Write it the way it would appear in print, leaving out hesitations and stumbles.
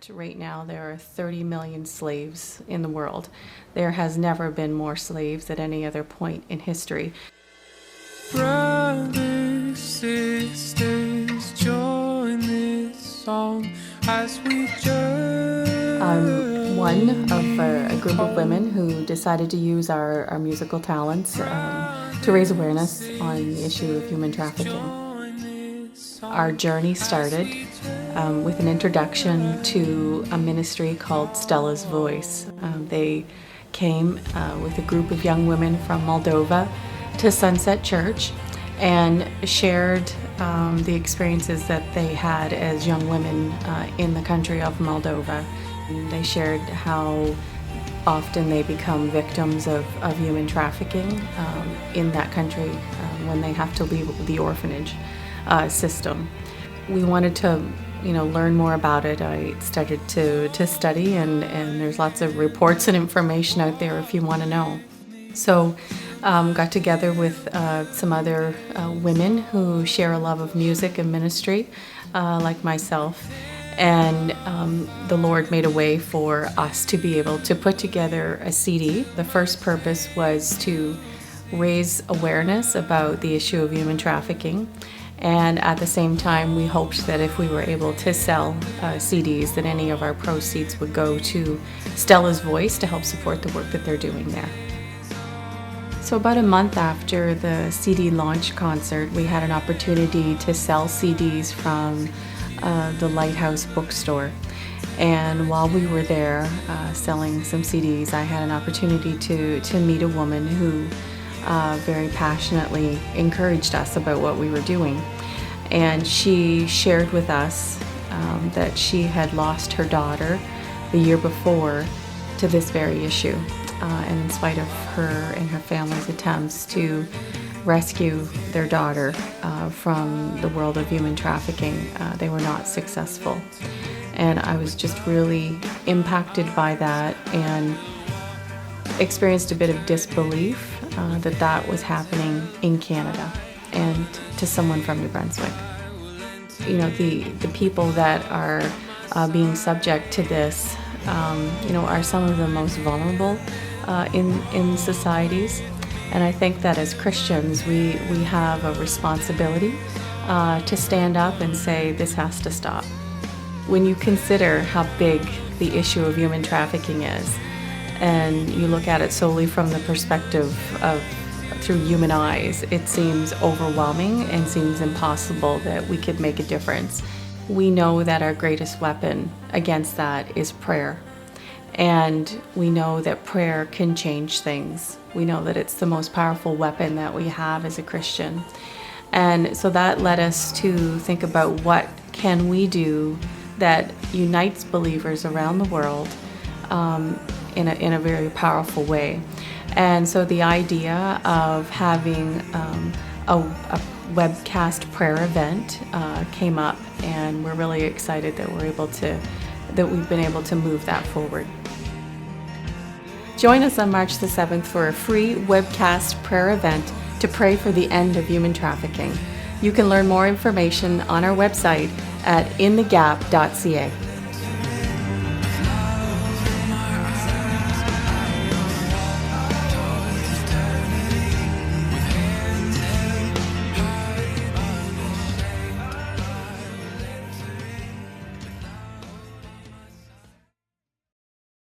Right now, there are 30 million slaves in the world. There has never been more slaves at any other point in history. Brothers, sisters, join this song as we journey. I'm one of a group of women who decided to use our musical talents to raise awareness on the issue of human trafficking. Our journey started with an introduction to a ministry called Stella's Voice. They came with a group of young women from Moldova to Sunset Church and shared the experiences that they had as young women in the country of Moldova. They shared how often they become victims of human trafficking in that country when they have to leave the orphanage system. We wanted to learn more about it. I started to study, and there's lots of reports and information out there if you want to know. So got together with some other women who share a love of music and ministry like myself, and the Lord made a way for us to be able to put together a CD. The first purpose was to raise awareness about the issue of human trafficking. And at the same time, we hoped that if we were able to sell CDs, that any of our proceeds would go to Stella's Voice to help support the work that they're doing there. So about a month after the CD launch concert, we had an opportunity to sell CDs from the Lighthouse bookstore. And while we were there selling some CDs, I had an opportunity to meet a woman who very passionately encouraged us about what we were doing. And she shared with us that she had lost her daughter the year before to this very issue. And in spite of her and her family's attempts to rescue their daughter from the world of human trafficking, they were not successful. And I was just really impacted by that and experienced a bit of disbelief that was happening in Canada and to someone from New Brunswick. The people that are being subject to this, are some of the most vulnerable in societies. And I think that as Christians, we have a responsibility to stand up and say, this has to stop. When you consider how big the issue of human trafficking is, and you look at it solely from the perspective of through human eyes, it seems overwhelming and seems impossible that we could make a difference. We know that our greatest weapon against that is prayer. And we know that prayer can change things. We know that it's the most powerful weapon that we have as a Christian. And so that led us to think about what can we do that unites believers around the world in a very powerful way. And so the idea of having a webcast prayer event came up, and we're really excited that we've been able to move that forward. Join us on March the 7th for a free webcast prayer event to pray for the end of human trafficking. You can learn more information on our website at inthegap.ca.